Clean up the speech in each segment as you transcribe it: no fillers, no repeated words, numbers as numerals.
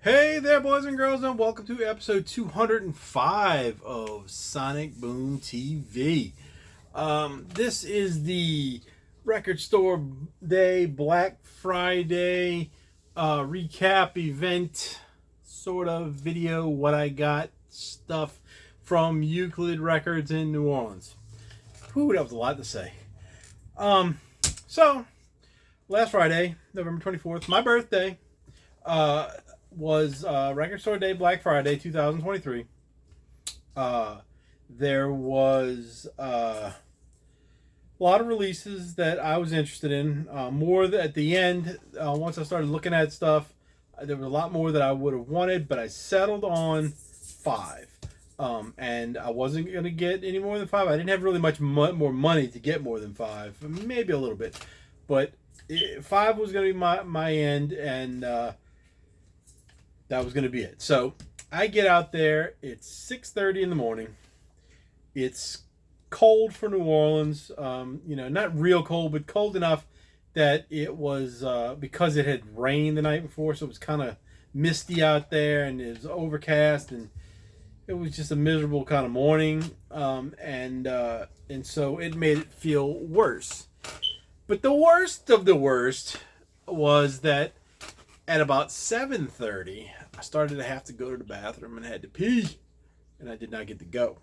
Hey there, boys and girls, and welcome to episode 205 of Sonic Boom TV. This is the Record Store Day, Black Friday recap event sort of video, what I got stuff from Euclid Records in New Orleans. Whew, that was a lot to say. So, last Friday, November 24th, my birthday, was Record Store Day, Black Friday, 2023. There was a lot of releases that I was interested in. More at the end, once I started looking at stuff, there was a lot more that I would have wanted, but I settled on 5. And I wasn't going to get any more than 5. I didn't have really much more money to get more than 5, maybe a little bit. But 5 was going to be my end, and that was going to be it. So I get out there. It's 6:30 in the morning. It's cold for New Orleans. Not real cold, but cold enough that it was because it had rained the night before, so it was kind of misty out there, and it was overcast, and it was just a miserable kind of morning. And so it made it feel worse. But the worst of the worst was that at about 7:30, I started to have to go to the bathroom and had to pee, and I did not get to go.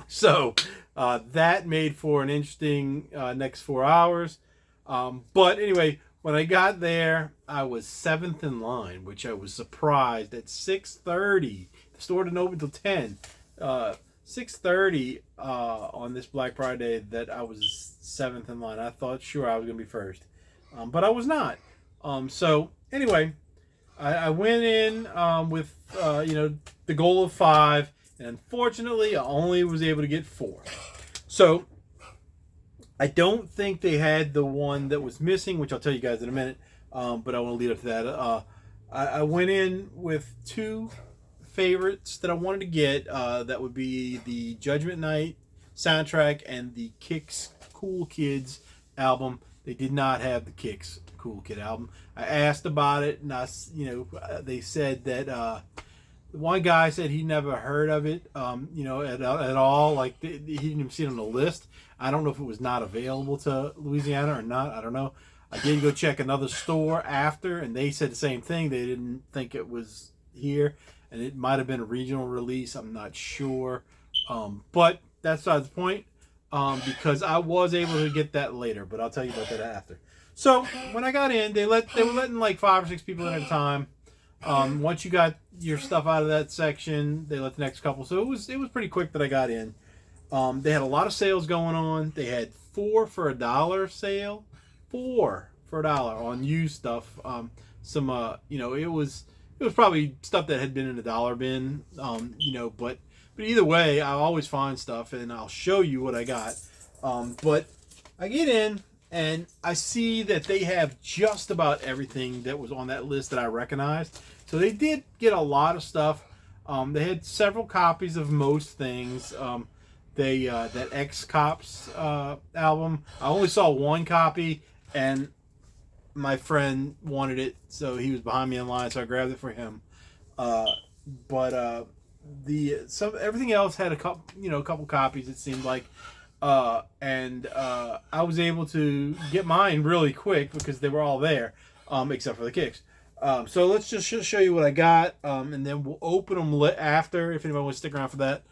So that made for an interesting next 4 hours. But anyway, when I got there, I was 7th in line, which I was surprised at 6:30. The store didn't open until 10. 6:30 on this Black Friday that I was 7th in line. I thought sure I was going to be first, but I was not. So anyway, I went in with the goal of 5, and unfortunately I only was able to get 4. So I don't think they had the one that was missing, which I'll tell you guys in a minute, but I want to lead up to that. I went in with 2 favorites that I wanted to get. That would be the Judgment Night soundtrack and the Kicks Cool Kids album. They did not have the Kicks Cool Kid album. I asked about it, and they said that one guy said he never heard of it, at all. Like he didn't even see it on the list. I don't know if it was not available to Louisiana or not. I don't know. I did go check another store after, and they said the same thing. They didn't think it was here, and it might have been a regional release. I'm not sure, but that's not the point. Because I was able to get that later, but I'll tell you about that after. So when I got in, they were letting like 5 or 6 people in at a time. Once you got your stuff out of that section, they let the next couple. So it was pretty quick that I got in. They had a lot of sales going on. They had 4 for $1 sale, 4 for $1 on used stuff. It was probably stuff that had been in a dollar bin. But either way, I always find stuff, and I'll show you what I got. But I get in, and I see that they have just about everything that was on that list that I recognized. So they did get a lot of stuff. They had several copies of most things. That X-Cops album, I only saw 1 copy, and my friend wanted it, so he was behind me in line, so I grabbed it for him. Everything else had a couple copies, it seemed like, and I was able to get mine really quick because they were all there, except for the Kicks. So let's just show you what I got, and then we'll open them after if anybody wants to stick around for that.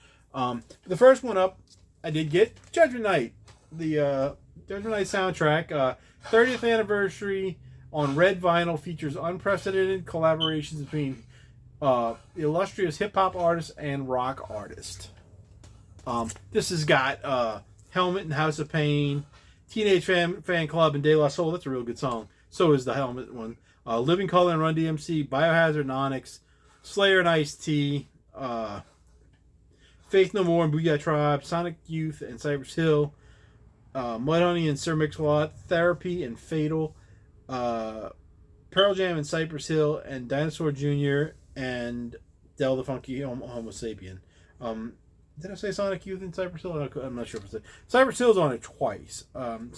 The first one up, I did get Judgment Night, the Judgment Night soundtrack, 30th anniversary on red vinyl, features unprecedented collaborations between illustrious hip-hop artists and rock artists. This has got Helmet and House of Pain, Teenage Fan Club, and De La Soul. That's a real good song. So is the Helmet one. Living Colour and Run DMC, Biohazard and Onyx, Slayer and Ice-T, Faith No More and Booyah Tribe, Sonic Youth and Cypress Hill, Mudhoney and Sir Mix-a-Lot, Therapy and Fatal, Pearl Jam and Cypress Hill, and Dinosaur Jr. and Del the Funky Homo Sapien. Did I say Sonic Youth and Cypress Hill? I'm not sure if I said Cypress Hill's on it twice.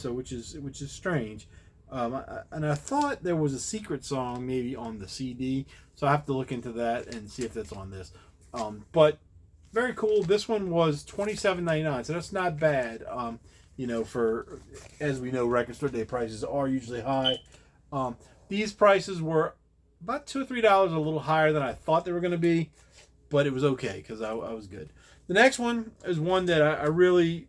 Which is strange. And I thought there was a secret song maybe on the CD, so I have to look into that and see if that's on this. But very cool. This one was $27.99, so that's not bad. For, as we know, record store day prices are usually high. These prices were about $2 or $3 a little higher than I thought they were going to be, but it was okay because I was good. The next one is one that I really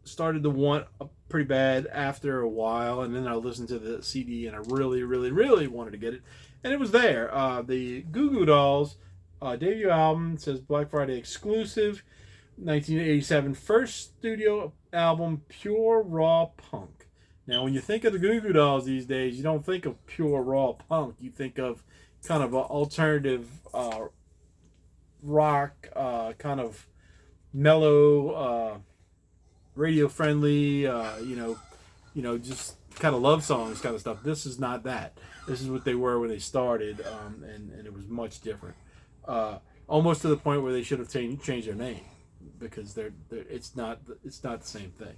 started to want pretty bad after a while, and then I listened to the CD and I really, really, really wanted to get it, and it was there. The Goo Goo Dolls debut album, says Black Friday exclusive, 1987 first studio album, pure raw punk. Now, when you think of the Goo Goo Dolls these days, you don't think of pure raw punk. You think of kind of an alternative rock, kind of mellow, radio friendly, just kind of love songs kind of stuff. This is not that. This is what they were when they started, and it was much different. Almost to the point where they should have changed their name, because it's not the same thing.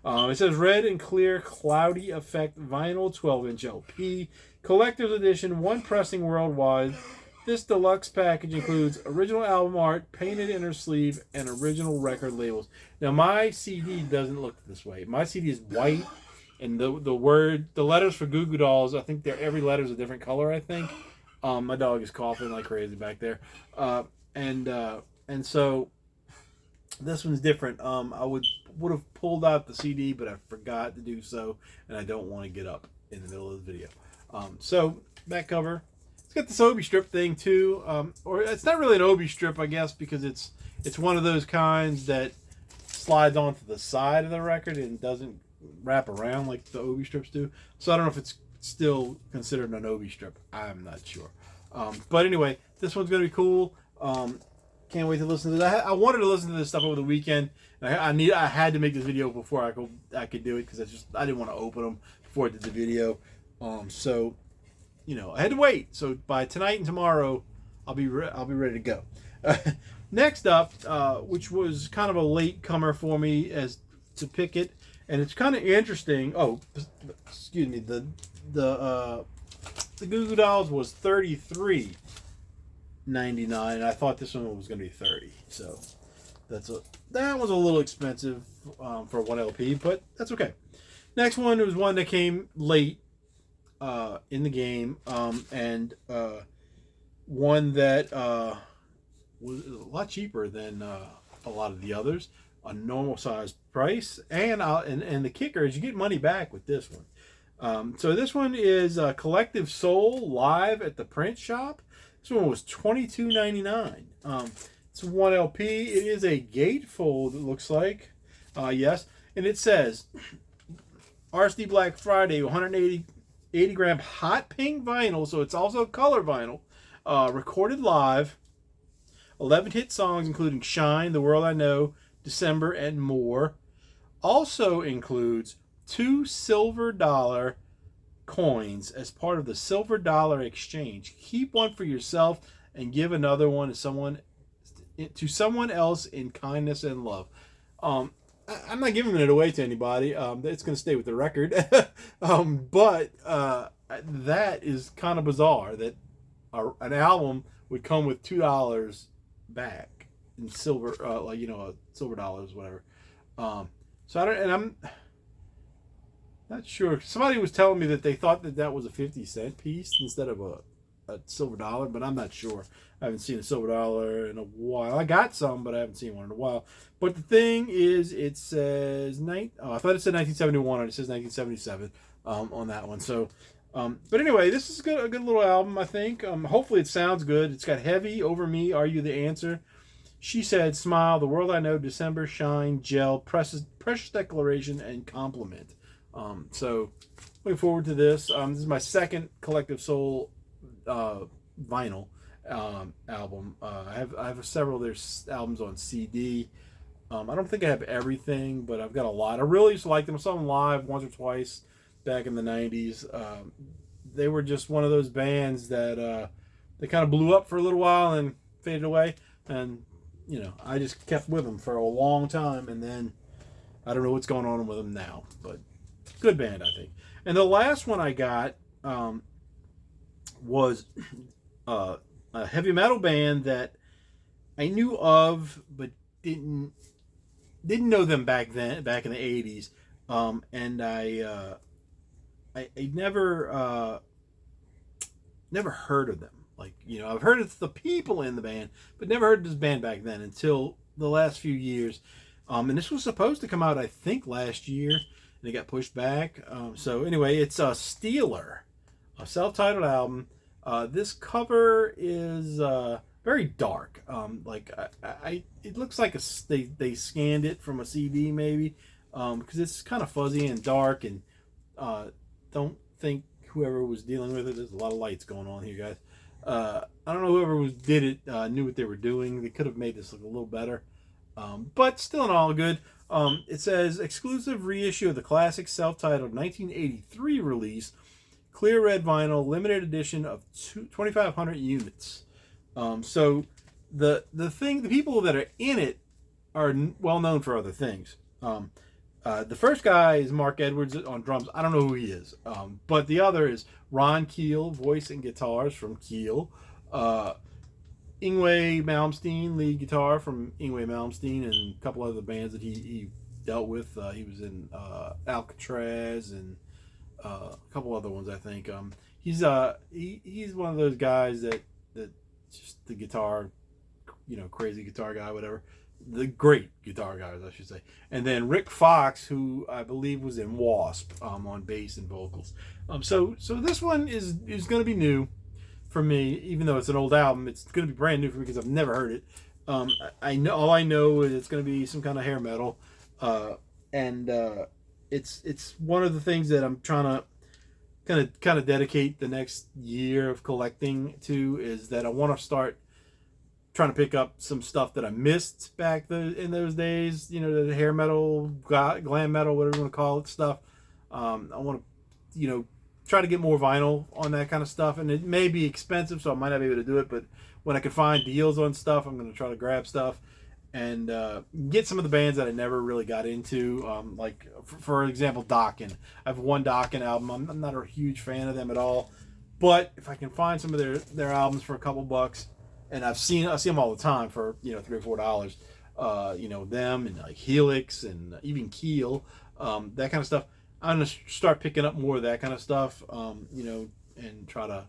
It says red and clear cloudy effect vinyl 12-inch LP collector's edition, one pressing worldwide. This deluxe package includes original album art, painted inner sleeve, and original record labels. Now, my CD doesn't look this way. My CD is white, and the letters for Goo Goo Dolls, I think every letter is a different color, I think. My dog is coughing like crazy back there. And so this one's different. I would have pulled out the CD, but I forgot to do so, and I don't want to get up in the middle of the video. So back cover. It's got this Obi strip thing too, or it's not really an Obi strip, I guess, because it's one of those kinds that slides onto the side of the record and doesn't wrap around like the Obi strips do. So I don't know if it's still considered an Obi strip. I'm not sure. But anyway, this one's gonna be cool. Can't wait to listen to that. I wanted to listen to this stuff over the weekend. I had to make this video before I could do it, because I didn't want to open them before I did the video. So I had to wait. So by tonight and tomorrow, I'll be ready to go. Next up, which was kind of a late comer for me as to pick it, and it's kind of interesting. Oh, excuse me. The Goo Goo Dolls was $33.99, and I thought this one was going to be $30. So that was a little expensive for one LP, but that's okay. Next one was one that came late in the game, and one that was a lot cheaper than a lot of the others, a normal size price, and the kicker is you get money back with this one. So this one is Collective Soul live at the print shop. This one was $22.99. It's one LP. It is a gatefold, it looks like. Yes, and it says RSD Black Friday 180 gram hot pink vinyl, so it's also color vinyl, recorded live, 11 hit songs including Shine, The World I Know, December, and more. Also includes 2 silver dollar coins as part of the silver dollar exchange. Keep one for yourself and give another one to someone else in kindness and love. I'm not giving it away to anybody. It's going to stay with the record. But that is kind of bizarre that an album would come with $2 back in silver, silver dollars, whatever. I'm not sure. Somebody was telling me that they thought that was a 50-cent piece instead of a silver dollar, but I'm not sure. I haven't seen a silver dollar in a while. I got some, but I haven't seen one in a while. But the thing is, it says I thought it said 1971, and it says 1977 on that one. So, but anyway, this is a good little album, I think. Hopefully it sounds good. It's got Heavy, Over Me, Are You the Answer, She Said, Smile, The World I Know, December, Shine, Gel, Precious Declaration, and Compliment. So looking forward to this. This is my second Collective Soul vinyl album. I have several of their albums on CD. I don't think I have everything, but I've got a lot. I really used to like them. I saw them live once or twice back in the 90s. They were just one of those bands that they kind of blew up for a little while and faded away. And, I just kept with them for a long time. And then I don't know what's going on with them now. But good band, I think. And the last one I got was a heavy metal band that I knew of, but didn't know them back then, back in the '80s. And I never heard of them. Like, I've heard of the people in the band, but never heard of this band back then until the last few years. And this was supposed to come out, I think, last year, and it got pushed back. So anyway, it's a Steeler, a self-titled album. This cover is very dark. It looks like they scanned it from a CD maybe, because it's kind of fuzzy and dark, and don't think whoever was dealing with it. There's a lot of lights going on here, guys. I don't know whoever did it knew what they were doing. They could have made this look a little better, but still in all good. It says exclusive reissue of the classic self-titled 1983 release, clear red vinyl, limited edition of 2,500 units. So the people that are in it are well known for other things. The first guy is Mark Edwards on drums. I don't know who he is. But the other is Ron Keel, voice and guitars from Keel. Ingwe Malmsteen, lead guitar from Ingwe Malmsteen, and a couple other bands that he dealt with. He was in Alcatraz and a couple other ones, I think. He's one of those guys that just the guitar, crazy guitar guy, whatever. The great guitar guys, I should say. And then Rick Fox, who I believe was in Wasp, on bass and vocals. So this one is going to be new for me, even though it's an old album. It's going to be brand new for me because I've never heard it. All I know is it's going to be some kind of hair metal, and it's one of the things that I'm trying to kind of dedicate the next year of collecting to, is that I want to start trying to pick up some stuff that I missed back in those days. The hair metal, glam metal, whatever you want to call it, stuff. I want to, try to get more vinyl on that kind of stuff. And it may be expensive, so I might not be able to do it. But when I can find deals on stuff, I'm going to try to grab stuff and get some of the bands that I never really got into. Like, for example, Dokken. I have one Dokken album. I'm not a huge fan of them at all. But if I can find some of their albums for a couple bucks, and I see them all the time for $3 or $4. Them and like Helix and even Keel, that kind of stuff. I'm gonna start picking up more of that kind of stuff, and try to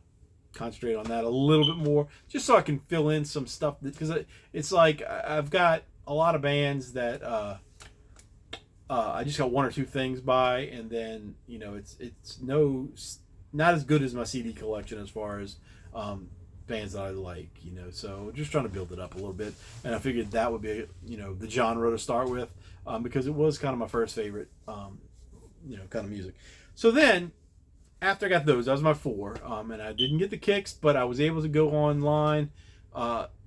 concentrate on that a little bit more, just so I can fill in some stuff. Because it's like I've got a lot of bands that I just got one or two things by, and then it's not as good as my CD collection as far as bands that I like, so just trying to build it up a little bit. And I figured that would be the genre to start with, because it was kind of my first favorite kind of music. So then after I got those, that was my 4, and I didn't get the kicks, but I was able to go online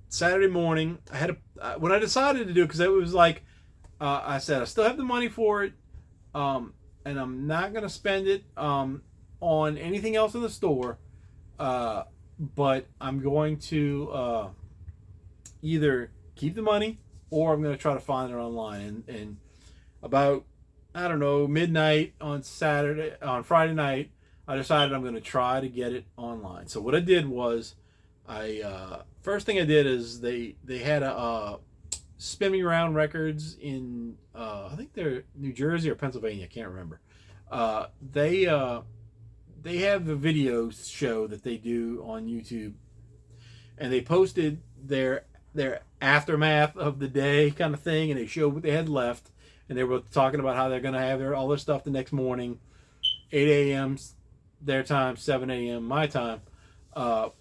Saturday morning. I had when I decided to do it, because it was like I said I still have the money for it, and I'm not going to spend it on anything else in the store, but I'm going to either keep the money, or I'm going to try to find it online. And about, I don't know, midnight on Friday night, I decided I'm going to try to get it online. So what I did was, first thing I did is they had a Spin Me Around Records in I think they're New Jersey or Pennsylvania, I can't remember. They have a video show that they do on YouTube, and they posted their aftermath of the day kind of thing, and they showed what they had left, and they were talking about how they're going to have all their stuff the next morning, 8 a.m. their time, 7 a.m. my time. They were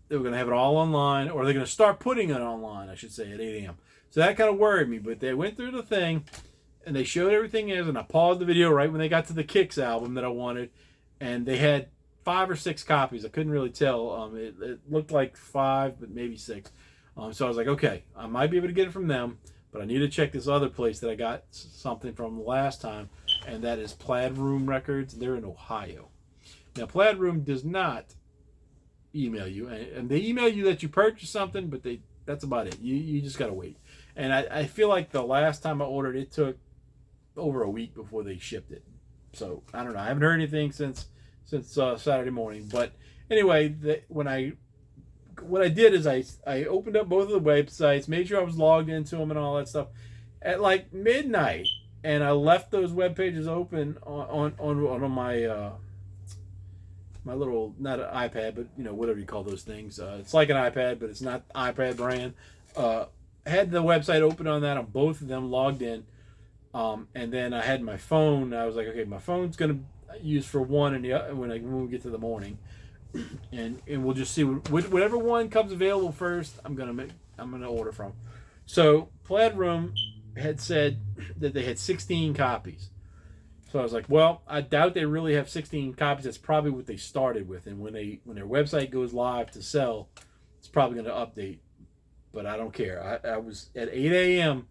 going to have it all online, or they're going to start putting it online, I should say, at 8 a.m. So that kind of worried me, but they went through the thing, and they showed everything is, and I paused the video right when they got to the Kicks album that I wanted. And they had 5 or 6 copies. I couldn't really tell. It looked like 5, but maybe 6. So I was like, okay, I might be able to get it from them, but I need to check this other place that I got something from last time, and that is Plaid Room Records. They're in Ohio. Now, Plaid Room does not email you, and they email you that you purchased something, but that's about it. You just got to wait. And I feel like the last time I ordered, it took over a week before they shipped it. So I don't know. I haven't heard anything since Saturday morning. But anyway, what I did is I opened up both of the websites, made sure I was logged into them and all that stuff at like midnight, and I left those web pages open on my my little, not an iPad, but whatever you call those things. It's like an iPad, but it's not iPad brand. Had the website open on that on both of them, logged in, and then I had my phone. I was like, okay, my phone's gonna use for one, and when we get to the morning, and we'll just see whatever one comes available first. I'm gonna order from. So Plaid Room had said that they had 16 copies. So I was like, well, I doubt they really have 16 copies. That's probably what they started with, and when their website goes live to sell, it's probably going to update. But I don't care. I was at 8 a.m.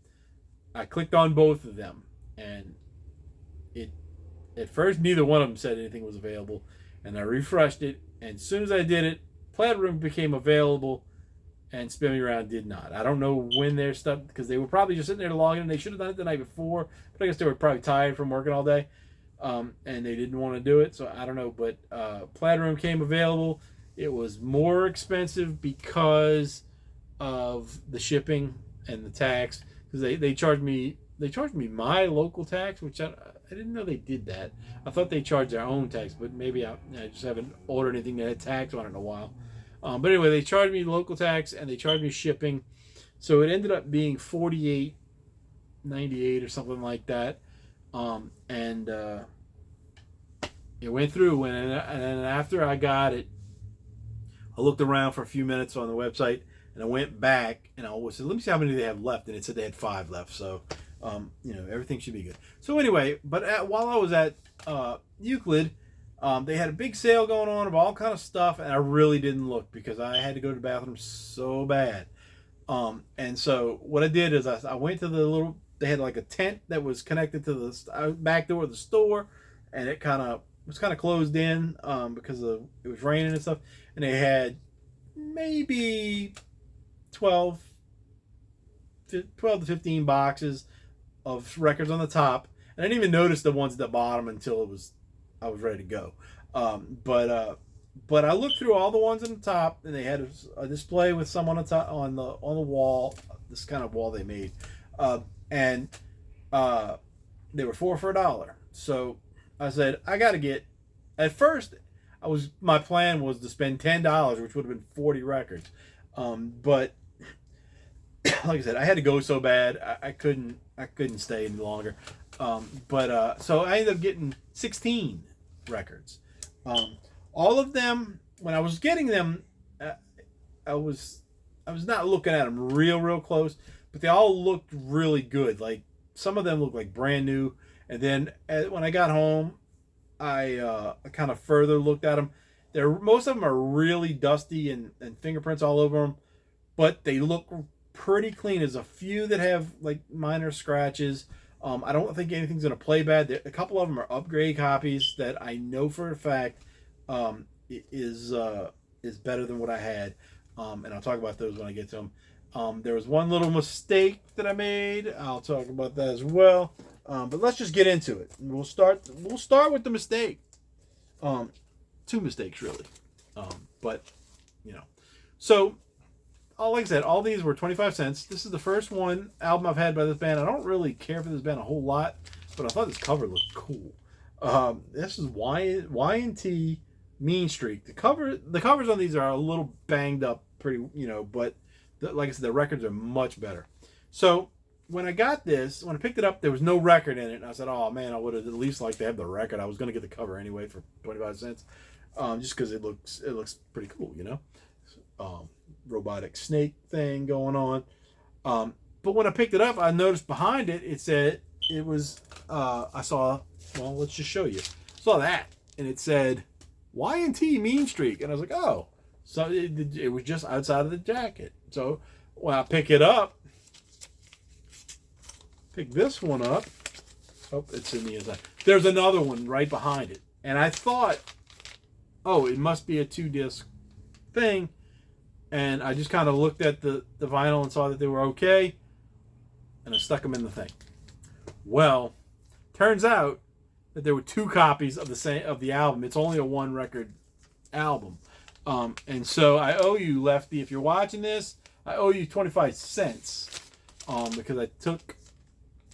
I clicked on both of them, and at first neither one of them said anything was available, and I refreshed it, and as soon as I did it, Plaid Room became available, and Spin Me Around did not. I don't know when their stuff, because they were probably just sitting there logging in. They should have done it the night before, but I guess they were probably tired from working all day, and they didn't want to do it, so I don't know. But Plaid Room came available. It was more expensive because of the shipping and the tax, because they charged me my local tax, which I didn't know they did that. I thought they charged their own tax, but maybe I just haven't ordered anything that had tax on it in a while. But anyway, they charged me local tax and they charged me shipping, so it ended up being $48.98 or something like that. And it went through, and then after I got it, I looked around for a few minutes on the website, and I went back and I said, let me see how many they have left, and it said they had 5 left. So everything should be good. So anyway, but while I was at Euclid, they had a big sale going on of all kind of stuff, and I really didn't look because I had to go to the bathroom so bad. And so what I did is I went to they had like a tent that was connected to the back door of the store, and it was kind of closed in because it was raining and stuff, and they had maybe 12 to 15 boxes of records on the top, and I didn't even notice the ones at the bottom until I was ready to go. But I looked through all the ones on the top, and they had a display with some on the top on the wall, this kind of wall they made, and they were 4 for $1. So I said, I got to get. At first, my plan was to spend $10, which would have been 40 records, but like I said, I had to go so bad I couldn't stay any longer. So I ended up getting 16 records. All of them, when I was getting them, I was not looking at them real close, but they all looked really good. Like some of them looked like brand new, and then when I got home, I kind of further looked at them. Most of them are really dusty and fingerprints all over them, but they look pretty clean. There's a few that have like minor scratches. I don't think anything's going to play bad. A couple of them are upgrade copies that I know for a fact is better than what I had, and I'll talk about those when I get to them. There was one little mistake that I made. I'll talk about that as well. But let's just get into it. We'll start with the mistake. 2 mistakes really. But so. Like I said, all these were 25 cents. This is the first album I've had by this band. I don't really care for this band a whole lot, but I thought this cover looked cool. This is Y&T Mean Streak. The covers on these are a little banged up, pretty, but like I said, the records are much better. So when I picked it up, there was no record in it, and I said, oh man, I would have at least liked to have the record. I was going to get the cover anyway for 25 cents, just because it looks pretty cool, robotic snake thing going on. But when I picked it up, I noticed behind it, let's just show you. Saw that, and it said Y&T Mean Streak, and I was like, oh, so it was just outside of the jacket. So when I pick this one up, it's in the inside. There's another one right behind it, and I thought, oh, it must be a 2-disc thing. And I just kind of looked at the vinyl and saw that they were okay, and I stuck them in the thing. Well, turns out that there were 2 copies of the album. It's only a 1 record album. And so I owe you, Lefty, if you're watching this, I owe you 25 cents because I took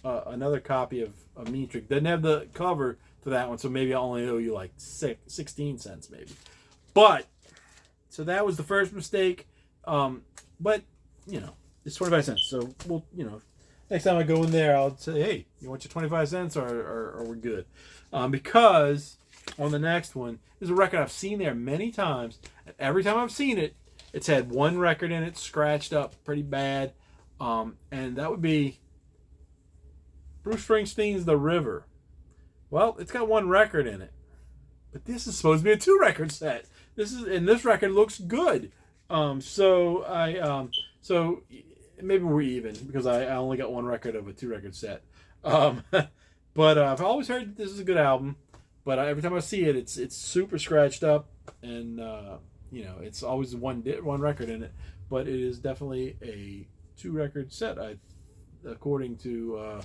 another copy of Mean Streak. Doesn't have the cover for that one, so maybe I only owe you like 16 cents maybe. But, so that was the first mistake. But, it's 25 cents. So, we'll, next time I go in there, I'll say, hey, you want your 25 cents or we're good? Because on the next one is a record I've seen there many times. And every time I've seen it, it's had 1 record in it scratched up pretty bad. And that would be Bruce Springsteen's The River. Well, it's got 1 record in it. But this is supposed to be a 2 record set. This record looks good. So maybe we're even because I only got 1 record of a 2 record set. But I've always heard that this is a good album. But every time I see it, it's super scratched up, and it's always one record in it. But it is definitely a 2 record set, according to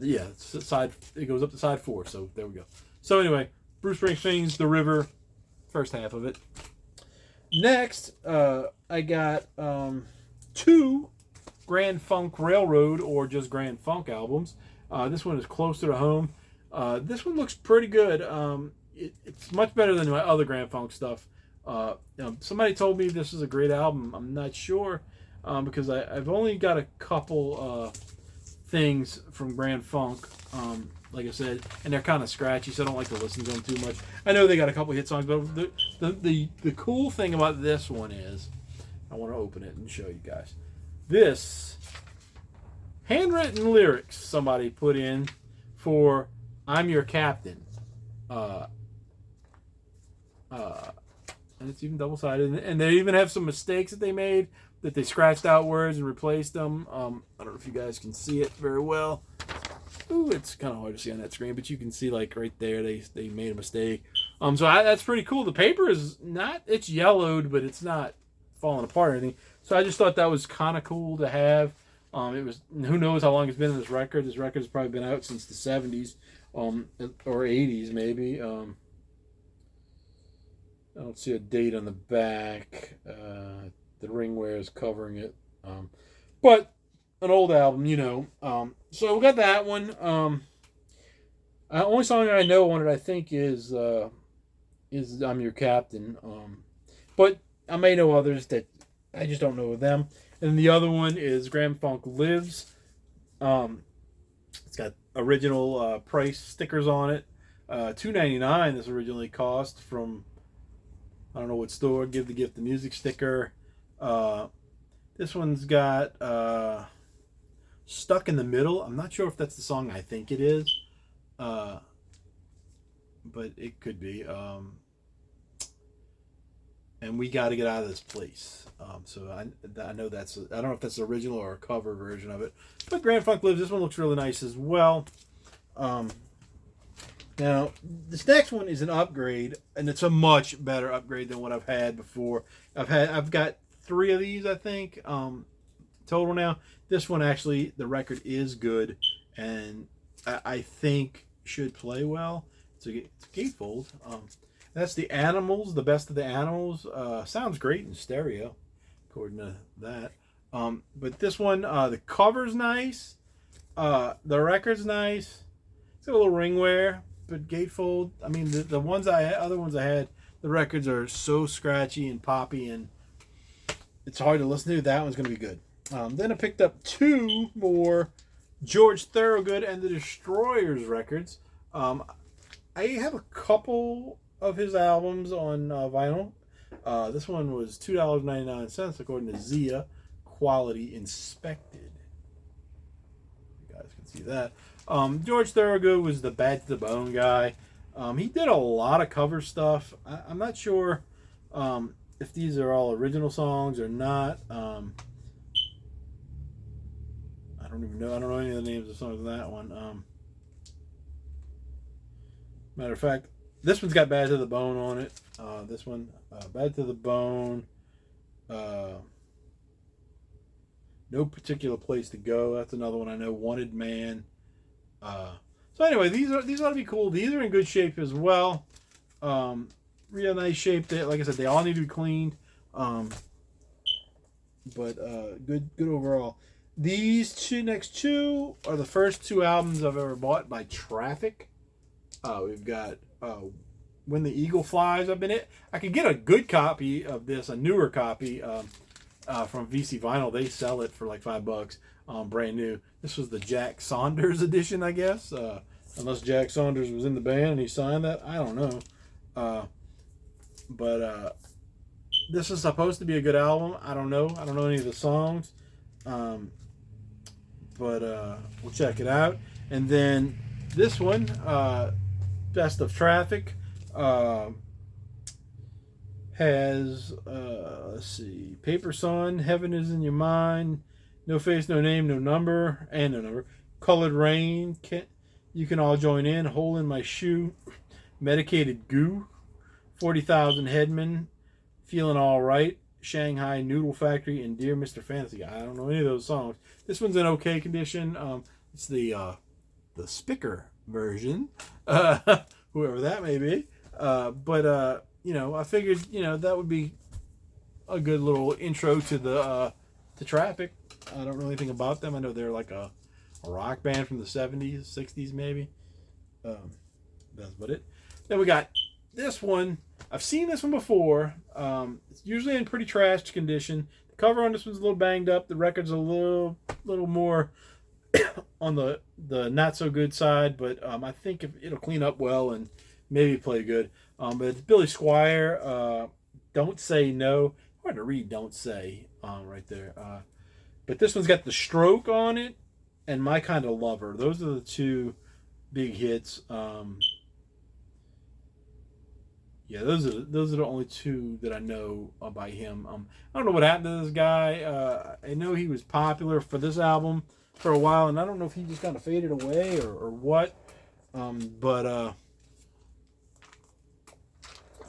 it goes up to side 4. So there we go. So anyway, Bruce Springsteen's The River, first half of it. Next, I got 2 Grand Funk Railroad or just Grand Funk albums. This one is closer to home. This one looks pretty good. It's much better than my other Grand Funk stuff. Somebody told me this is a great album. I'm not sure because I've only got a couple things from Grand Funk, like I said, and they're kind of scratchy, so I don't like to listen to them too much. I know they got a couple hit songs, but the cool thing about this one is, I want to open it and show you guys. This handwritten lyrics somebody put in for I'm Your Captain. And it's even double-sided. And they even have some mistakes that they made, that they scratched out words and replaced them. I don't know if you guys can see it very well. Ooh, it's kind of hard to see on that screen, but you can see like right there they made a mistake. That's pretty cool. The paper is not, it's yellowed, but it's not falling apart or anything. So I just thought that was kind of cool to have. It was, who knows how long it's been in this record. This record has probably been out since the 70s or 80s maybe. I don't see a date on the back. The ringwear is covering it. But an old album, So we got that one. The only song I know on it, I think, is I'm Your Captain. But I may know others that I just don't know them. And the other one is Grand Funk Lives. It's got original price stickers on it. $2.99 this originally cost from, I don't know what store. Give the Gift of Music sticker. This one's got Stuck in the Middle. I'm not sure if that's the song I think it is. But it could be. And We Got to Get Out of This Place. So I know that's, I don't know if that's the original or a cover version of it. But Grand Funk Lives, this one looks really nice as well. Now, this next one is an upgrade, and it's a much better upgrade than what I've had before. I've got 3 of these, I think, total now. This one actually, the record is good, and I think should play well. It's a gatefold. That's The Animals, The Best of the Animals. Sounds great in stereo, according to that. But this one, the cover's nice. The record's nice. It's got a little ring wear, but gatefold. I mean, the other ones I had, the records are so scratchy and poppy, and it's hard to listen to. That one's going to be good. Then I picked up 2 more George Thorogood and the Destroyers records. I have a couple of his albums on vinyl. This one was $2.99 according to Zia, quality inspected. You guys can see that. George Thorogood was the Bad to the Bone guy. He did a lot of cover stuff. I'm not sure if these are all original songs or not. I don't even know. I don't know any of the names of songs on that one. Matter of fact, this one's got Bad to the Bone on it. This one, Bad to the Bone. No Particular Place to Go. That's another one I know. Wanted Man. So anyway, these ought to be cool. These are in good shape as well. Real nice shape. Like I said, they all need to be cleaned. But good overall. These next two are the first two albums I've ever bought by Traffic. We've got When the Eagle Flies. I could get a good copy of this, a newer copy from VC Vinyl. They sell it for like $5, brand new. This was the Jack Saunders edition, I guess. Unless Jack Saunders was in the band and he signed that, I don't know. But this is supposed to be a good album. I don't know any of the songs. But we'll check it out. And then this one, Best of Traffic, has, let's see, Paper Sun, Heaven Is in Your Mind, No Face, No Name, No Number, and No Number, Colored Rain, You Can All Join In, Hole in My Shoe, Medicated Goo, 40,000 Headmen, Feeling All Right, Shanghai Noodle Factory, and Dear Mr. Fantasy. I don't know any of those songs. This one's in okay condition. It's the Spicker version, whoever that may be. But I figured that would be a good little intro to Traffic. I don't know anything about them. I know they're like a rock band from the 70s, 60s maybe. That's about it. Then we got this one. I've seen this one before. It's usually in pretty trashed condition. The cover on this one's a little banged up. The record's a little more on the not so good side, but I think it'll clean up well and maybe play good. But it's Billy Squier. Don't Say No. Hard to read. Don't Say right there. But this one's got The Stroke on it and My Kind of Lover. Those are the two big hits. Yeah, those are the only two that I know by him. I don't know what happened to this guy. I know he was popular for this album for a while, and I don't know if he just kind of faded away or what. But I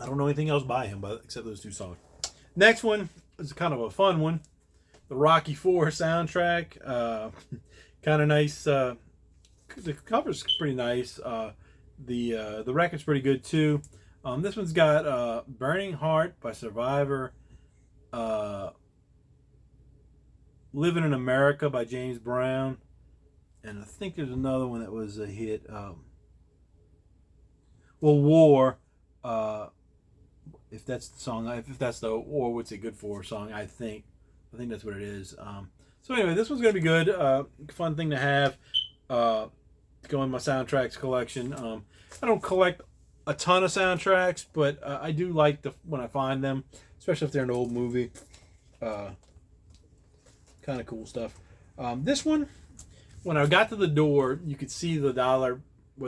don't know anything else by him except those two songs. Next one is kind of a fun one. The Rocky IV soundtrack. Kind of nice. The cover's pretty nice. The record's pretty good too. This one's got Burning Heart by Survivor, Living in America by James Brown, and I think there's another one that was a hit. War, if that's the song, if that's the Or What's It Good For song, I think that's what it is. So anyway, this one's going to be good. Fun thing to have to go in my soundtracks collection. I don't collect a ton of soundtracks, but I do like when I find them, especially if they're an old movie. Kind of cool stuff. This one, when I got to the door, you could see where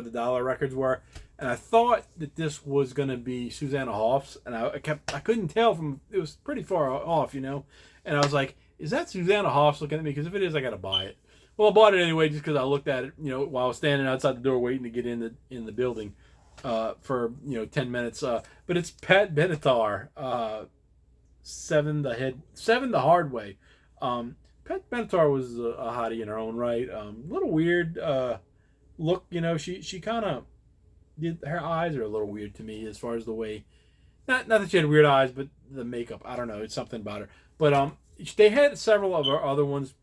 the dollar records were, and I thought that this was going to be Susanna Hoffs, and I couldn't tell it was pretty far off, and I was like, is that Susanna Hoffs looking at me? Because if it is, I got to buy it. Well, I bought it anyway just because I looked at it, while I was standing outside the door waiting to get in the building. For 10 minutes, but it's Pat Benatar, Seven the Hard Way. Pat Benatar was a hottie in her own right. A little weird look, she kind of did. Her eyes are a little weird to me as far as the way. Not that she had weird eyes, but the makeup. I don't know. It's something about her. But they had several of her other ones.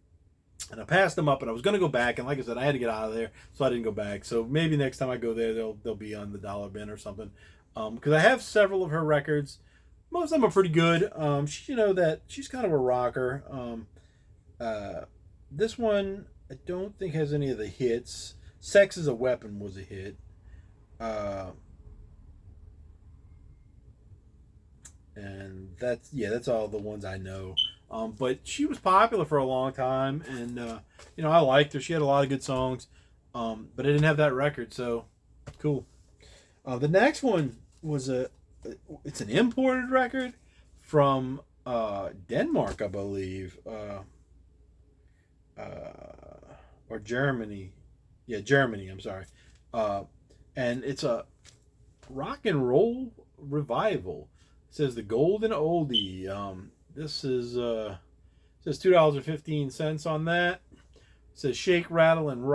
And I passed them up, and I was going to go back. And like I said, I had to get out of there, so I didn't go back. So maybe next time I go there, they'll be on the dollar bin or something. Because I have several of her records. Most of them are pretty good. That she's kind of a rocker. This one I don't think has any of the hits. Sex is a Weapon was a hit. And that's all the ones I know. But she was popular for a long time, and I liked her. She had a lot of good songs, but I didn't have that record, so cool. The next one was it's an imported record from Denmark, I believe, or Germany. Yeah, Germany. I'm sorry. And it's a rock and roll revival. It says the Golden Oldie. This is says $2.15 on that. It says shake, rattle, and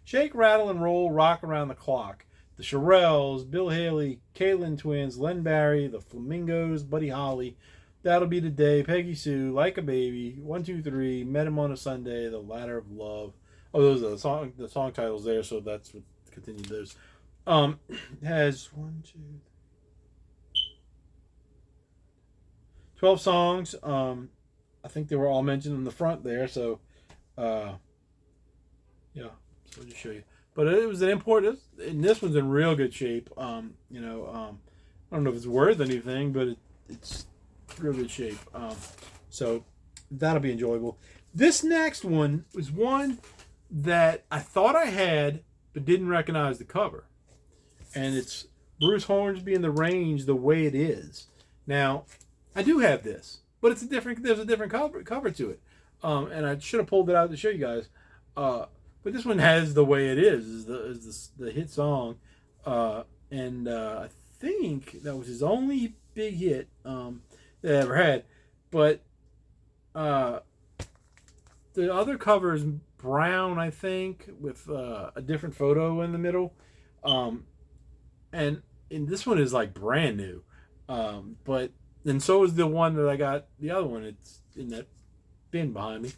Shake, Rattle, and Roll, Rock Around the Clock. The Shirelles, Bill Haley, Caitlin Twins, Len Barry, the Flamingos, Buddy Holly, That'll Be the Day, Peggy Sue, Like a Baby, 1, 2, 3, Met Him on a Sunday, The Ladder of Love. Oh, those are the song titles there, so that's what continued those. Has 1, 2, 12 songs. I think they were all mentioned in the front there, so yeah. So I'll just show you. But it was an import, and this one's in real good shape. I don't know if it's worth anything, but it's real good shape. So that'll be enjoyable. This next one was one that I thought I had, but didn't recognize the cover. And it's Bruce Hornsby and the Range, The Way It Is. Now, I do have this, but there's a different cover to it. And I should have pulled it out to show you guys. But this one has The Way It Is the hit song. And I think that was his only big hit that I ever had. But the other cover is brown, I think, with a different photo in the middle. And this one is like brand new. And so is the one that I got, the other one. It's in that bin behind me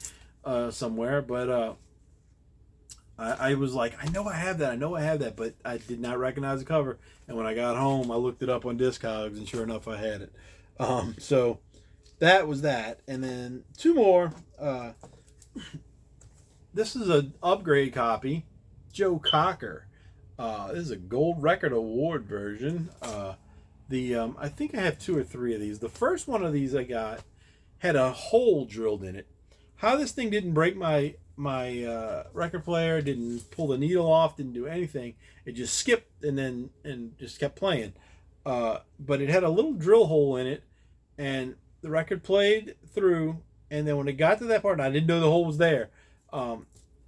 somewhere. But I was like, I know I have that, but I did not recognize the cover. And when I got home, I looked it up on Discogs, and sure enough, I had it. So that was that. And then two more. This is an upgrade copy. Joe Cocker. This is a Gold Record Award version. I think I have 2 or 3 of these. The first one of these I got had a hole drilled in it. How this thing didn't break my record player, didn't pull the needle off, didn't do anything. It just skipped and just kept playing. But it had a little drill hole in it, and the record played through. And then when it got to that part, and I didn't know the hole was there,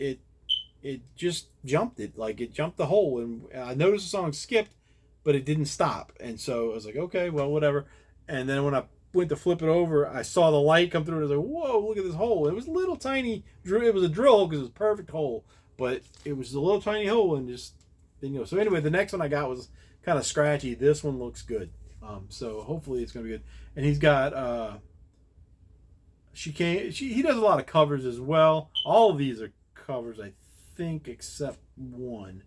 it just jumped it. Like, it jumped the hole, and I noticed the song skipped, but it didn't stop. And so I was like, okay, well, whatever. And then when I went to flip it over, I saw the light come through, and I was like, whoa, look at this hole. It was a little tiny, it was a drill hole because it was a perfect hole, but it was a little tiny hole, and just didn't go. So anyway, the next one I got was kind of scratchy. This one looks good. So hopefully it's going to be good. And he's got, he does a lot of covers as well. All of these are covers, I think, except one.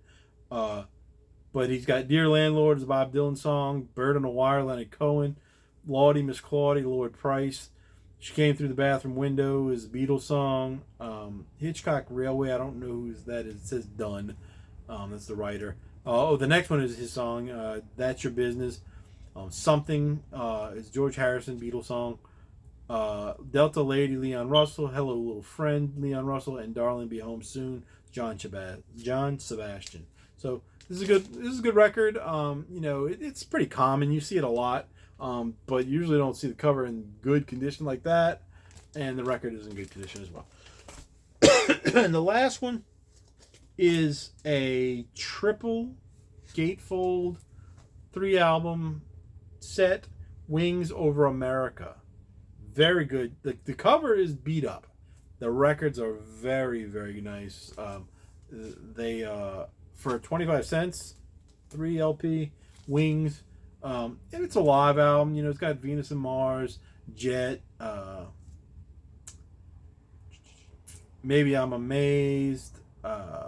But he's got Dear Landlord, is a Bob Dylan song. Bird on the Wire, Leonard Cohen. Lawdy, Miss Claudie, Lord Price. She Came Through the Bathroom Window is a Beatles song. Hitchcock Railway, I don't know who that is. It says Dunn. That's the writer. The next one is his song, That's Your Business. Something is George Harrison, Beatles song. Delta Lady, Leon Russell. Hello Little Friend, Leon Russell. And Darling Be Home Soon, John Sebastian. So this is a good record. It's pretty common. You see it a lot. But you usually don't see the cover in good condition like that, and the record is in good condition as well. And the last one is a triple gatefold 3-album set, Wings Over America. Very good. The cover is beat up. The records are very, very nice. They for 25 cents, 3 LP, Wings. And it's a live album. It's got Venus and Mars, Jet, Maybe I'm Amazed,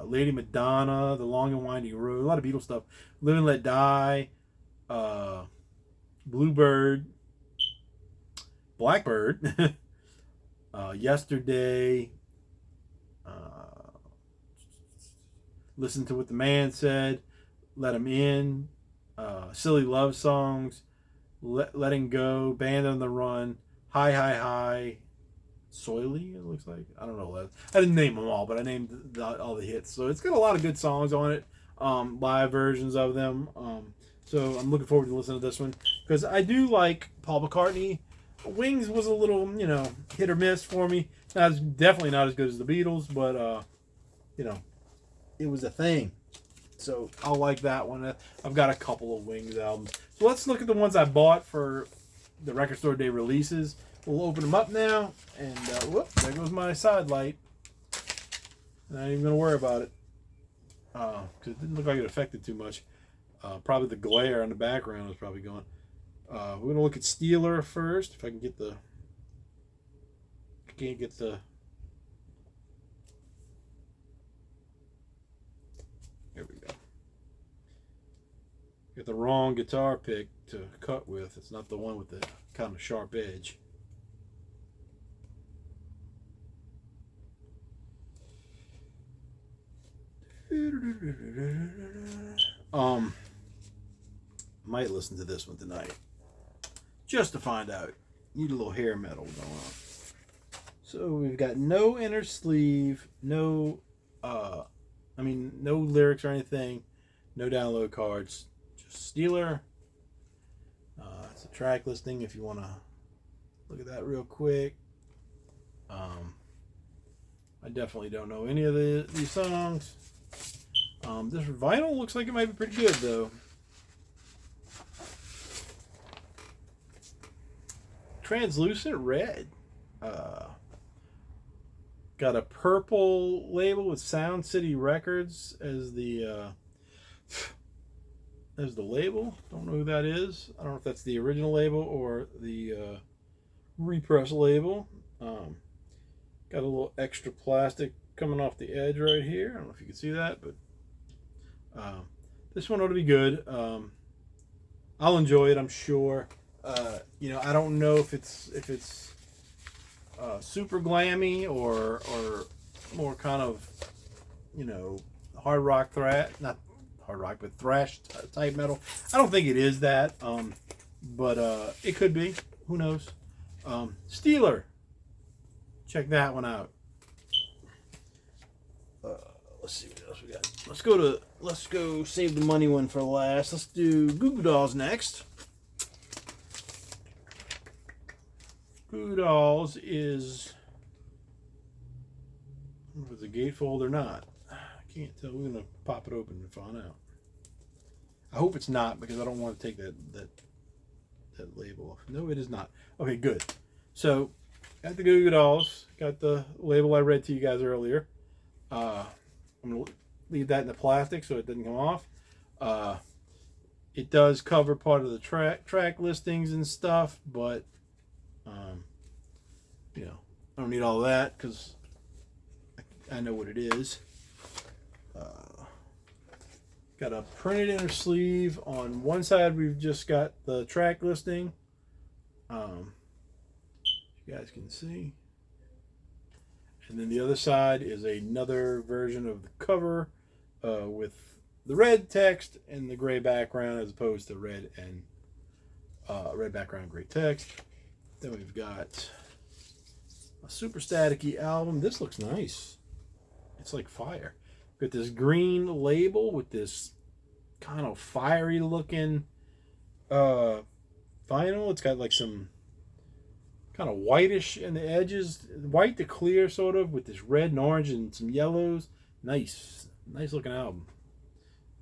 Lady Madonna, The Long and Winding Road, a lot of Beatles stuff. Live and Let Die, Bluebird, Blackbird, Yesterday, Listen to What the Man Said, Let Him In, Silly Love Songs, Letting Go, Band on the Run, High, High, High, Soily, it looks like. I don't know. I didn't name them all, but I named all the hits. So it's got a lot of good songs on it, live versions of them. So I'm looking forward to listening to this one, because I do like Paul McCartney. Wings was a little, hit or miss for me. Definitely not as good as the Beatles, but, it was a thing. So I'll like that one. I've got a couple of Wings albums. So let's look at the ones I bought for the Record Store Day releases. We'll open them up now. And whoop, there goes my side light. Not even going to worry about it. because it didn't look like it affected too much. Probably the glare in the background was probably gone. We're going to look at Steeler first. If I can get the... I can't get the... There we go. Got the wrong guitar pick to cut with. It's not the one with the kind of sharp edge. Might listen to this one tonight just to find out. Need a little hair metal going on. So we've got no inner sleeve, no no lyrics or anything, no download cards, just Steeler. It's a track listing if you want to look at that real quick. I definitely don't know any of these songs. This vinyl looks like it might be pretty good though. Translucent red. Got a purple label with Sound City Records as the label. Don't know who that is. I don't know if that's the original label or the repress label. Got a little extra plastic coming off the edge right here. I don't know if you can see that, but this one ought to be good. I'll enjoy it, I'm sure. I don't know if it's super glammy or more kind of hard rock not hard rock but thrash type metal. I don't think it is that, but it could be. Who knows? Steeler. Check that one out. Let's see what else we got. Let's go save the money one for last. Let's do Goo Goo Dolls next. Goo Goo Dolls is, I don't know if it's a gatefold or not. I can't tell. We're gonna pop it open and find out. I hope it's not, because I don't want to take that label off. No, it is not. Okay, good. So got the Goo Goo Dolls. Got the label I read to you guys earlier. I'm going to leave that in the plastic so it doesn't come off. It does cover part of the track listings and stuff, but I don't need all of that because I know what it is. Got a printed inner sleeve. On one side we've just got the track listing. You guys can see. And then the other side is another version of the cover with the red text and the gray background, as opposed to red background, gray text. Then we've got a super staticky album. This looks nice. It's like fire. Got this green label with this kind of fiery looking vinyl. It's got like some kind of whitish in the edges, white to clear sort of, with this red and orange and some yellows. Nice looking album.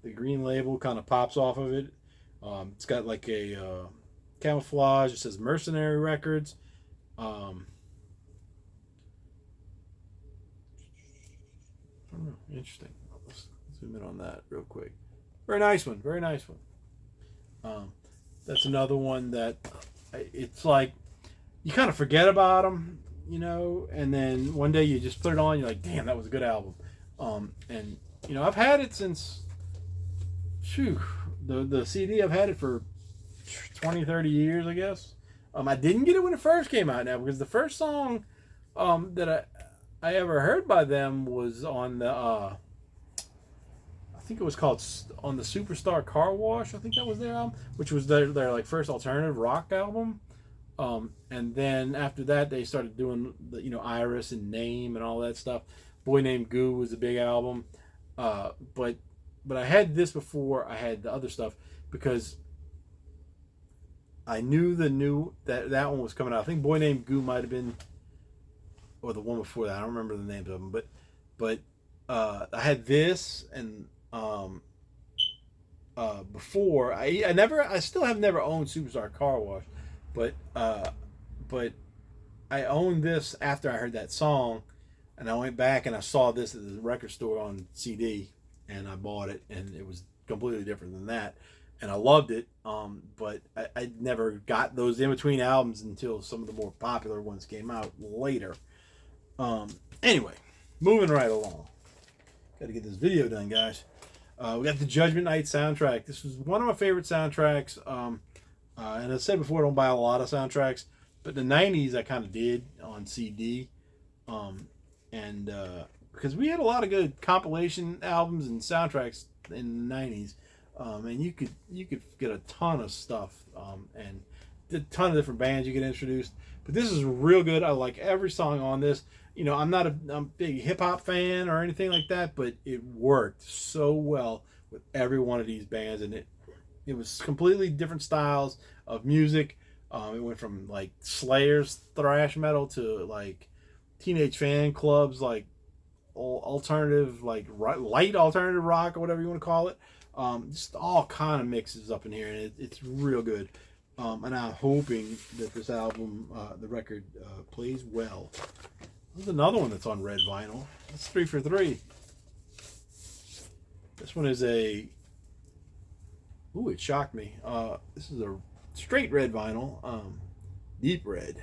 The green label kind of pops off of it. It's got like a camouflage. It says Mercenary Records. I don't know. Interesting. Let's zoom in on that real quick. Very nice one. Very nice one. That's another one that it's like you kind of forget about them, and then one day you just put it on. You're like, damn, that was a good album. And I've had it since the CD. I've had it for 20, 30 years, I guess. I didn't get it when it first came out now, because the first song that I ever heard by them was on the I think it was called on the Superstar Car Wash. I think that was their album, which was their like first alternative rock album. And then after that they started doing the Iris and Name and all that stuff. Boy Named Goo was a big album. But I had this before I had the other stuff, because I knew that one was coming out. I think Boy Named Goo might have been, or the one before that. I don't remember the names of them, but I had this, and before I still have never owned Superstar Car Wash, but I owned this after I heard that song, and I went back and I saw this at the record store on CD, and I bought it, and it was completely different than that, and I loved it. But I never got those in between albums until some of the more popular ones came out later. Anyway, moving right along. Got to get this video done, guys. We got the Judgment Night soundtrack. This was one of my favorite soundtracks. And I said before, I don't buy a lot of soundtracks, but the '90s I kind of did on CD. Because we had a lot of good compilation albums and soundtracks in the '90s, and you could get a ton of stuff, and a ton of different bands you get introduced. But this is real good. I like every song on this. You know, I'm not a big hip hop fan or anything like that, but it worked so well with every one of these bands, and it was completely different styles of music. It went from like Slayer's thrash metal to like Teenage Fan Club's like alternative, like light alternative rock or whatever you want to call it. Just all kind of mixes up in here, and it's real good. And I'm hoping that this album, the record, plays well. There's another one that's on red vinyl. That's 3 for 3. This one is a... Ooh, it shocked me. This is a straight red vinyl. Deep red.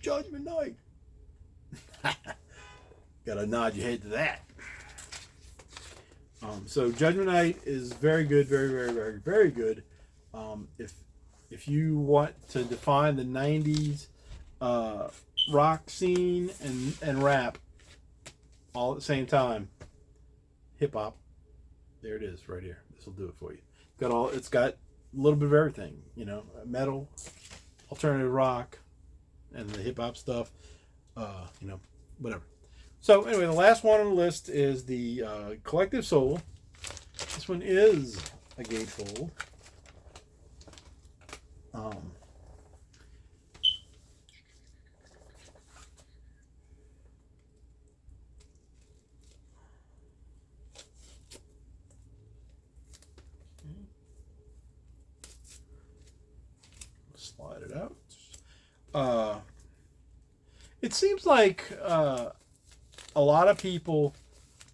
Judgment Night. Gotta nod your head to that. So Judgment Night is very good, very, very, very, very good. If you want to define the '90s rock scene and rap all at the same time, hip hop, there it is, right here. This will do it for you. It's got a little bit of everything, you know, metal, alternative rock, and the hip hop stuff, you know, whatever. So anyway, the last one on the list is the Collective Soul. This one is a gatefold. Slide it out. It seems like a lot of people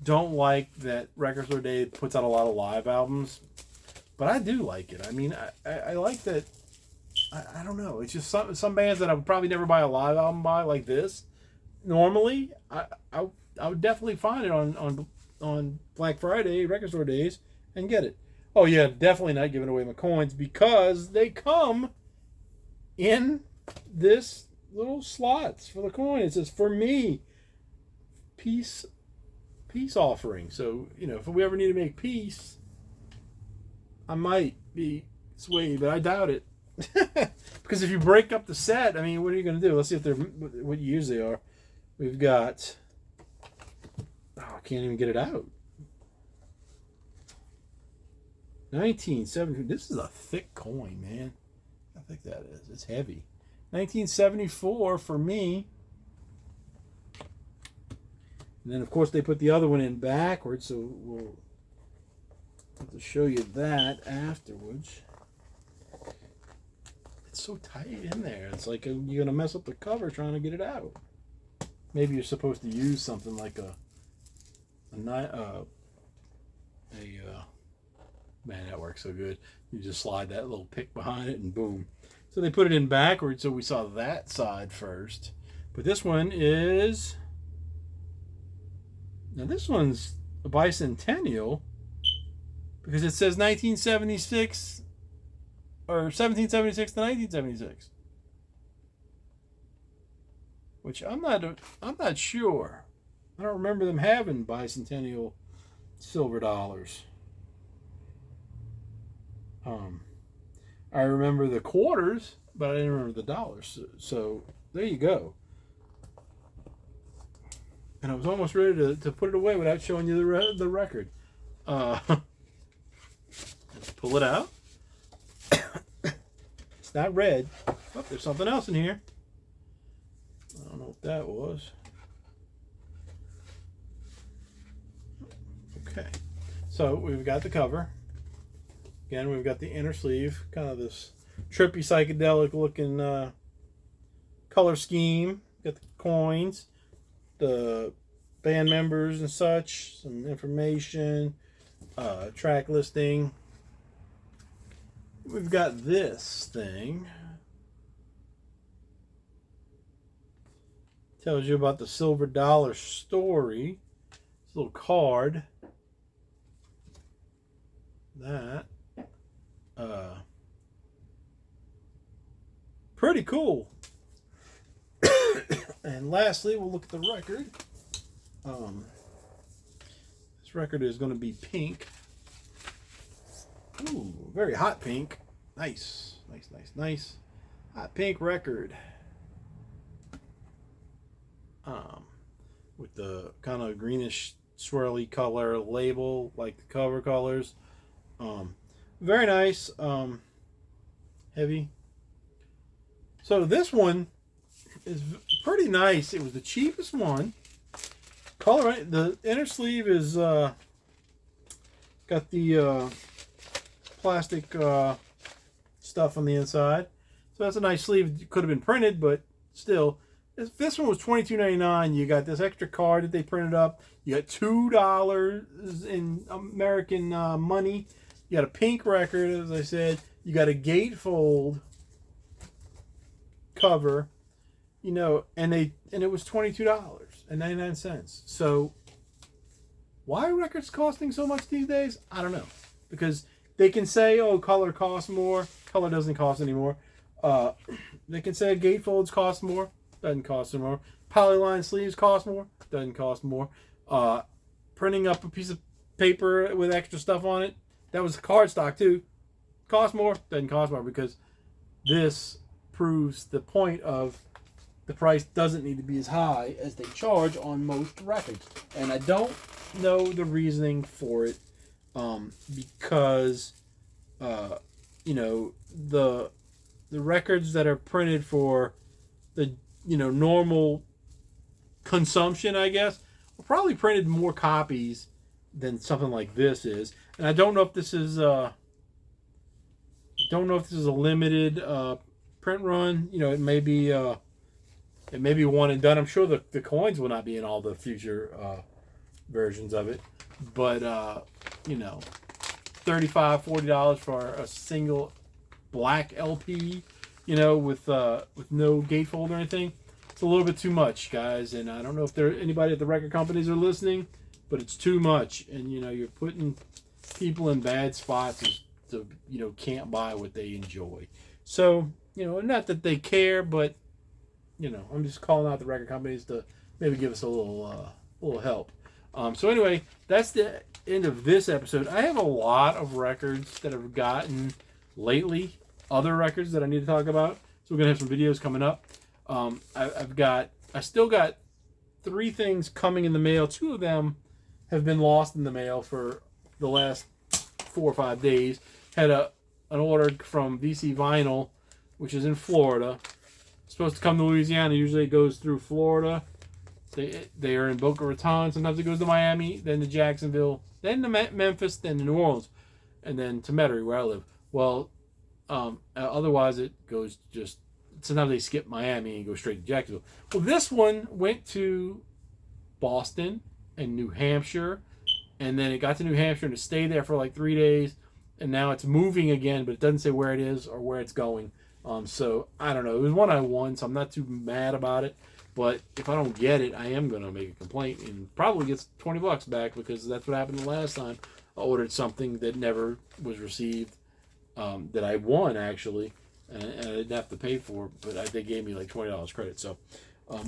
don't like that Record Store Day puts out a lot of live albums, but I do like it. I mean, I like that. I don't know. It's just some bands that I would probably never buy a live album by, like this. Normally, I would definitely find it on Black Friday, Record Store Days, and get it. Oh yeah, definitely not giving away my coins because they come in this little slots for the coin. It says, "For me, peace offering." So, you know, if we ever need to make peace, I might be swayed, but I doubt it. Because if you break up the set, I mean, what are you going to do? Let's see if they're what years they are. We've got... Oh, I can't even get it out. 1970. This is a thick coin, man. How thick that is. It's heavy. 1974 for me. And then, of course, they put the other one in backwards, so we'll have to show you that afterwards. It's so tight in there. It's like you're going to mess up the cover trying to get it out. Maybe you're supposed to use something like man, that works so good. You just slide that little pick behind it and boom. So they put it in backwards, so we saw that side first. But this one is... Now this one's a bicentennial because it says 1976 or 1776 to 1976, which I'm not sure. I don't remember them having bicentennial silver dollars. I remember the quarters, but I didn't remember the dollars. So there you go. And I was almost ready to put it away without showing you the record. Let's pull it out. It's not red. Oh, there's something else in here. I don't know what that was. Okay. So we've got the cover. Again, we've got the inner sleeve. Kind of this trippy, psychedelic looking color scheme. Got the coins. The band members and such, some information, track listing. We've got this thing. Tells you about the Silver Dollar story. This little card. That. Pretty cool. And lastly, we'll look at the record. This record is going to be pink. Ooh, very hot pink. Nice. Nice, nice, nice. Hot pink record. With the kind of greenish swirly color label, like the cover colors. Very nice. Heavy. So this one is pretty nice. It was the cheapest one. Color, the inner sleeve is got the plastic stuff on the inside. So that's a nice sleeve. It could have been printed, but still. This one was $22.99. You got this extra card that they printed up. You got $2 in American money. You got a pink record, as I said. You got a gatefold cover, you know, and it was $22.99. So why are records costing so much these days? I don't know, because they can say, oh, color costs more. Color doesn't cost anymore. They can say gatefolds cost more. Doesn't cost more. Polyline sleeves cost more. Doesn't cost more. Printing up a piece of paper with extra stuff on it, that was cardstock too. Cost more. Doesn't cost more, because this proves the point of the price doesn't need to be as high as they charge on most records. And I don't know the reasoning for it, because you know, the records that are printed for the, you know, normal consumption, I guess, were probably printed more copies than something like this is. And I don't know if this is a limited print run. You know, it may be one and done. I'm sure the coins will not be in all the future versions of it, but you know, $35, $40 for a single black LP, you know, with no gatefold or anything. It's a little bit too much, guys, and I don't know if anybody at the record companies are listening, but it's too much, and you know, you're putting people in bad spots to, you know, can't buy what they enjoy. So, you know, not that they care, but you know, I'm just calling out the record companies to maybe give us a little help. So anyway, that's the end of this episode. I have a lot of records that I've gotten lately, other records that I need to talk about. So we're gonna have some videos coming up. I still got 3 things coming in the mail. 2 of them have been lost in the mail for the last 4 or 5 days. Had an order from VC Vinyl, which is in Florida. It's supposed to come to Louisiana. Usually it goes through Florida. They are in Boca Raton. Sometimes it goes to Miami, then to Jacksonville, then to Memphis, then to New Orleans, and then to Metairie, where I live. Well, otherwise it goes just, sometimes they skip Miami and go straight to Jacksonville. Well, this one went to Boston and New Hampshire, and then it got to New Hampshire and it stayed there for like 3 days, and now it's moving again, but it doesn't say where it is or where it's going. So I don't know. It was one I won, so I'm not too mad about it. But if I don't get it, I am going to make a complaint and probably get $20 back, because that's what happened the last time I ordered something that never was received, that I won actually, and I didn't have to pay for it, but they gave me like $20 credit. So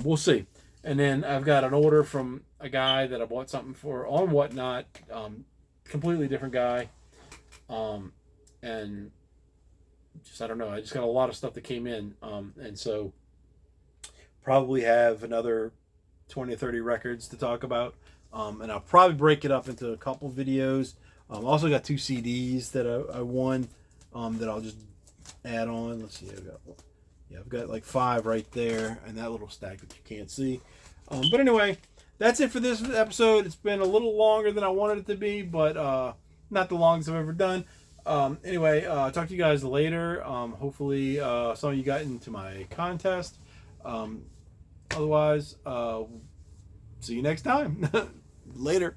we'll see. And then I've got an order from a guy that I bought something for on Whatnot, completely different guy, and just, I don't know, I just got a lot of stuff that came in, and so probably have another 20 or 30 records to talk about, and I'll probably break it up into a couple videos. Also got 2 CDs that I won, that I'll just add on. Let's see, I've got like 5 right there, and that little stack that you can't see. But anyway, that's it for this episode. It's been a little longer than I wanted it to be, but not the longest I've ever done. Anyway, talk to you guys later. Hopefully some of you got into my contest. Otherwise, See you next time. Later.